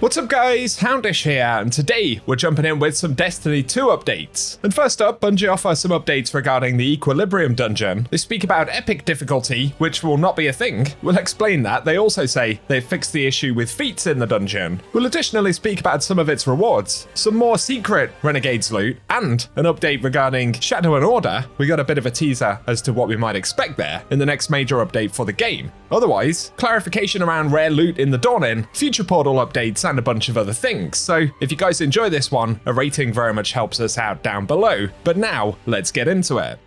What's up guys, Houndish here, and today we're jumping in with some Destiny 2 updates. And first up, Bungie offer some updates regarding the Equilibrium dungeon. They speak about epic difficulty, which will not be a thing. We'll explain that. They also say they've fixed the issue with feats in the dungeon. We'll additionally speak about some of its rewards, some more secret Renegades loot, and an update regarding Shadow and Order. We got a bit of a teaser as to what we might expect there in the next major update for the game. Otherwise, clarification around rare loot in the Dawning, future portal updates, and a bunch of other things. So if you guys enjoy this one, a rating very much helps us out down below. But now, let's get into it.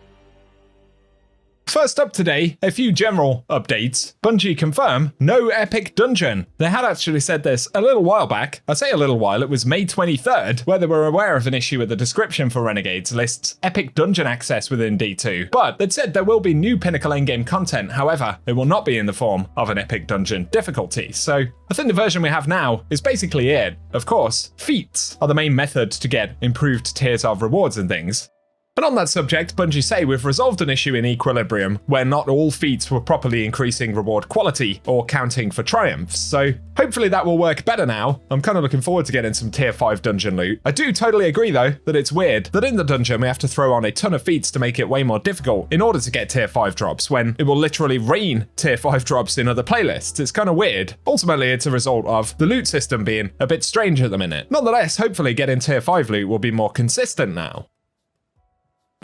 First up today, a few general updates. Bungie confirm no epic dungeon. They had actually said this a little while back. I say a little while, it was May 23rd, where they were aware of an issue with the description for Renegades lists epic dungeon access within D2. But they'd said there will be new Pinnacle endgame content, however, it will not be in the form of an epic dungeon difficulty. So I think the version we have now is basically it. Of course, feats are the main method to get improved tiers of rewards and things. And on that subject, Bungie say we've resolved an issue in Equilibrium where not all feats were properly increasing reward quality or counting for triumphs, so hopefully that will work better now. I'm kind of looking forward to getting some tier 5 dungeon loot. I do totally agree though that it's weird that in the dungeon we have to throw on a ton of feats to make it way more difficult in order to get tier 5 drops when it will literally rain tier 5 drops in other playlists. It's kind of weird. Ultimately it's a result of the loot system being a bit strange at the minute. Nonetheless, hopefully getting tier 5 loot will be more consistent now.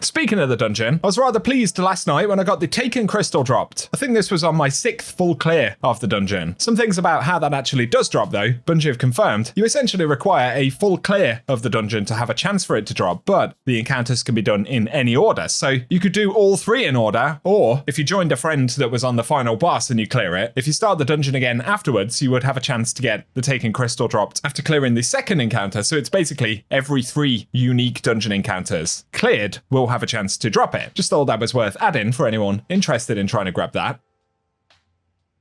Speaking of the dungeon, I was rather pleased last night when I got the Taken Crystal dropped. I think this was on my 6th full clear of the dungeon. Some things about how that actually does drop though, Bungie have confirmed. You essentially require a full clear of the dungeon to have a chance for it to drop, but the encounters can be done in any order. So you could do all 3 in order, or if you joined a friend that was on the final boss and you clear it, if you start the dungeon again afterwards, you would have a chance to get the Taken Crystal dropped after clearing the second encounter. So it's basically every 3 unique dungeon encounters cleared will have a chance to drop it. Just thought that was worth adding for anyone interested in trying to grab that.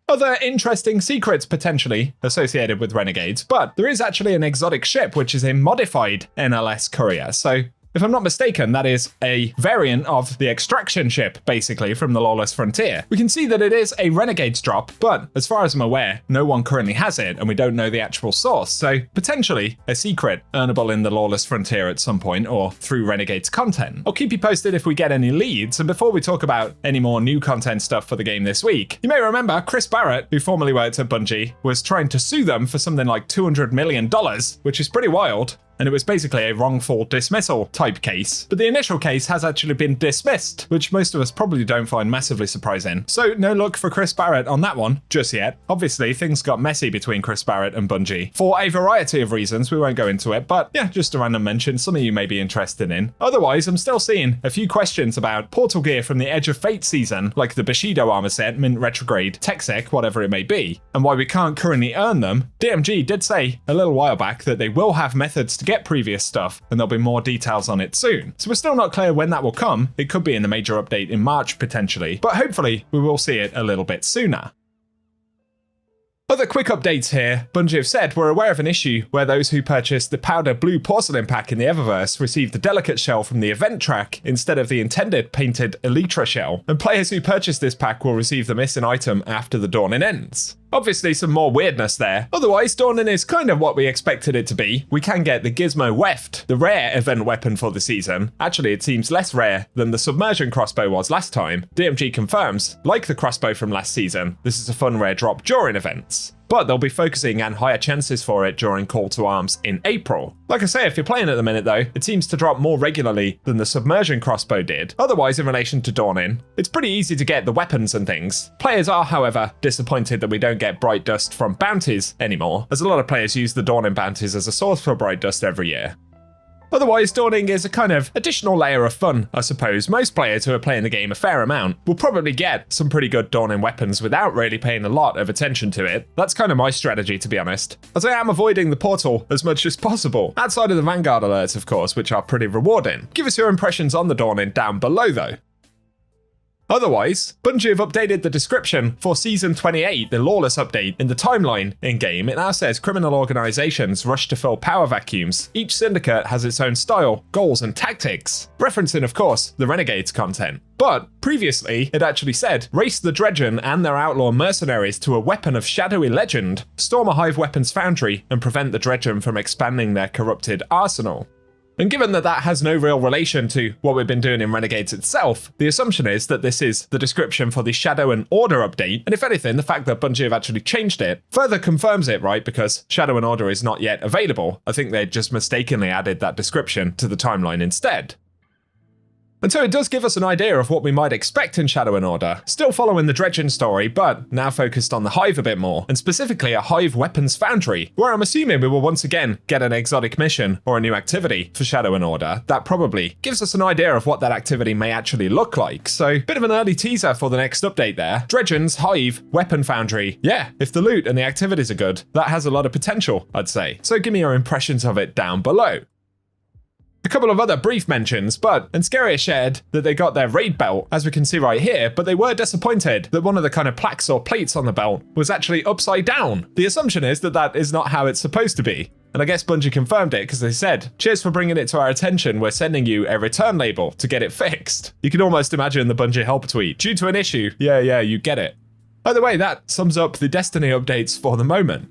Other interesting secrets potentially associated with Renegades, but there is actually an exotic ship which is a modified NLS courier. So if I'm not mistaken, that is a variant of the extraction ship, basically, from the Lawless Frontier. We can see that it is a Renegades drop, but as far as I'm aware, no one currently has it, and we don't know the actual source. So potentially a secret earnable in the Lawless Frontier at some point, or through Renegades content. I'll keep you posted if we get any leads, and before we talk about any more new content stuff for the game this week, you may remember Chris Barrett, who formerly worked at Bungie, was trying to sue them for something like $200 million, which is pretty wild. And it was basically a wrongful dismissal type case. But the initial case has actually been dismissed, which most of us probably don't find massively surprising. So no luck for Chris Barrett on that one just yet. Obviously, things got messy between Chris Barrett and Bungie for a variety of reasons. We won't go into it, but yeah, just a random mention some of you may be interested in. Otherwise, I'm still seeing a few questions about portal gear from the Edge of Fate season, like the Bushido armor set, Mint Retrograde, TechSec, whatever it may be, and why we can't currently earn them. DMG did say a little while back that they will have methods to get previous stuff, and there'll be more details on it soon. So we're still not clear when that will come. It could be in the major update in March potentially, but hopefully we will see it a little bit sooner. Other quick updates here. Bungie have said we're aware of an issue where those who purchased the powder blue porcelain pack in the Eververse received the delicate shell from the event track instead of the intended painted Elytra shell, and players who purchase this pack will receive the missing item after the Dawning ends. Obviously some more weirdness there. Otherwise, Dawning is kind of what we expected it to be. We can get the Gizmo Weft, the rare event weapon for the season. Actually, it seems less rare than the Submersion crossbow was last time. DMG confirms, like the crossbow from last season, this is a fun rare drop during events. But they'll be focusing on higher chances for it during Call to Arms in April. Like I say, if you're playing at the minute though, it seems to drop more regularly than the Submersion crossbow did. Otherwise, in relation to Dawning, it's pretty easy to get the weapons and things. Players are, however, disappointed that we don't get Bright Dust from bounties anymore, as a lot of players use the Dawning bounties as a source for Bright Dust every year. Otherwise, Dawning is a kind of additional layer of fun, I suppose. Most players who are playing the game a fair amount will probably get some pretty good Dawning weapons without really paying a lot of attention to it. That's kind of my strategy, to be honest, as I am avoiding the portal as much as possible, outside of the Vanguard alerts, of course, which are pretty rewarding. Give us your impressions on the Dawning down below, though. Otherwise, Bungie have updated the description for Season 28, the Lawless update. In the timeline in-game, it now says criminal organizations rush to fill power vacuums. Each syndicate has its own style, goals, and tactics. Referencing, of course, the Renegades content. But previously, it actually said, race the Dredgen and their outlaw mercenaries to a weapon of shadowy legend, storm a Hive weapons foundry, and prevent the Dredgen from expanding their corrupted arsenal. And given that that has no real relation to what we've been doing in Renegades itself, the assumption is that this is the description for the Shadow and Order update, and if anything, the fact that Bungie have actually changed it further confirms it, right? Because Shadow and Order is not yet available. I think they just mistakenly added that description to the timeline instead. And so it does give us an idea of what we might expect in Shadow and Order, still following the Dredgen story, but now focused on the Hive a bit more, and specifically a Hive weapons foundry, where I'm assuming we will once again get an exotic mission or a new activity for Shadow and Order. That probably gives us an idea of what that activity may actually look like, so bit of an early teaser for the next update there. Dredgens, Hive, weapon foundry. Yeah, if the loot and the activities are good, that has a lot of potential, I'd say. So give me your impressions of it down below. A couple of other brief mentions, but Enscaria shared that they got their raid belt, as we can see right here, but they were disappointed that one of the kind of plaques or plates on the belt was actually upside down. The assumption is that that is not how it's supposed to be. And I guess Bungie confirmed it because they said, cheers for bringing it to our attention, we're sending you a return label to get it fixed. You can almost imagine the Bungie help tweet, due to an issue, yeah, you get it. Either way, that sums up the Destiny updates for the moment.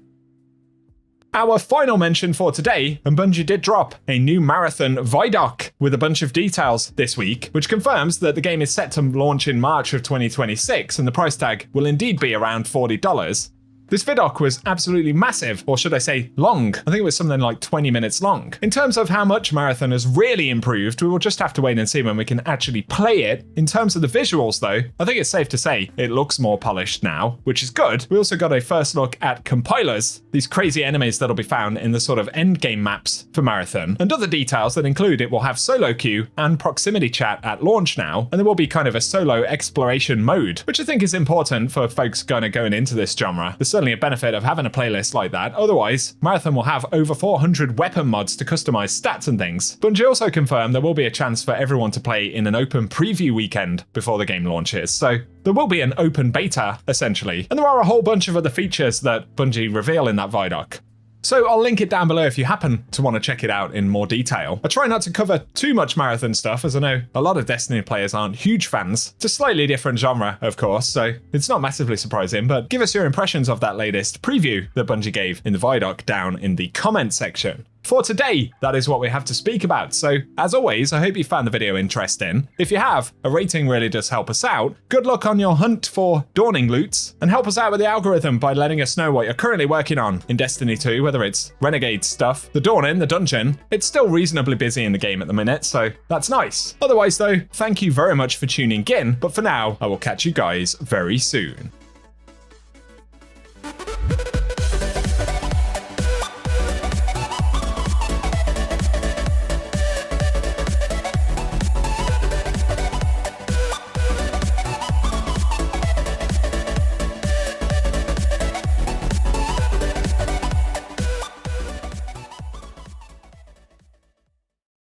Our final mention for today, and Bungie did drop a new marathon Vidoc with a bunch of details this week, which confirms that the game is set to launch in March of 2026 and the price tag will indeed be around $40. This vidoc was absolutely massive, or should I say long. I think it was something like 20 minutes long. In terms of how much Marathon has really improved, we will just have to wait and see when we can actually play it. In terms of the visuals though, I think it's safe to say it looks more polished now, which is good. We also got a first look at compilers, these crazy enemies that'll be found in the sort of endgame maps for Marathon, and other details that include it will have solo queue and proximity chat at launch now, and there will be kind of a solo exploration mode, which I think is important for folks going into this genre. There's certainly a benefit of having a playlist like that. Otherwise, Marathon will have over 400 weapon mods to customize stats and things. Bungie also confirmed there will be a chance for everyone to play in an open preview weekend before the game launches. So there will be an open beta, essentially. And there are a whole bunch of other features that Bungie reveal in that Vidoc. So I'll link it down below if you happen to want to check it out in more detail. I try not to cover too much Marathon stuff, as I know a lot of Destiny players aren't huge fans. It's a slightly different genre, of course, so it's not massively surprising, but give us your impressions of that latest preview that Bungie gave in the Vidoc down in the comment section. For today, that is what we have to speak about. So, as always, I hope you found the video interesting. If you have, a rating really does help us out. Good luck on your hunt for dawning loots, and help us out with the algorithm by letting us know what you're currently working on in Destiny 2, whether it's Renegade stuff, the Dawning, the dungeon. It's still reasonably busy in the game at the minute, so that's nice. Otherwise though, thank you very much for tuning in, but for now, I will catch you guys very soon.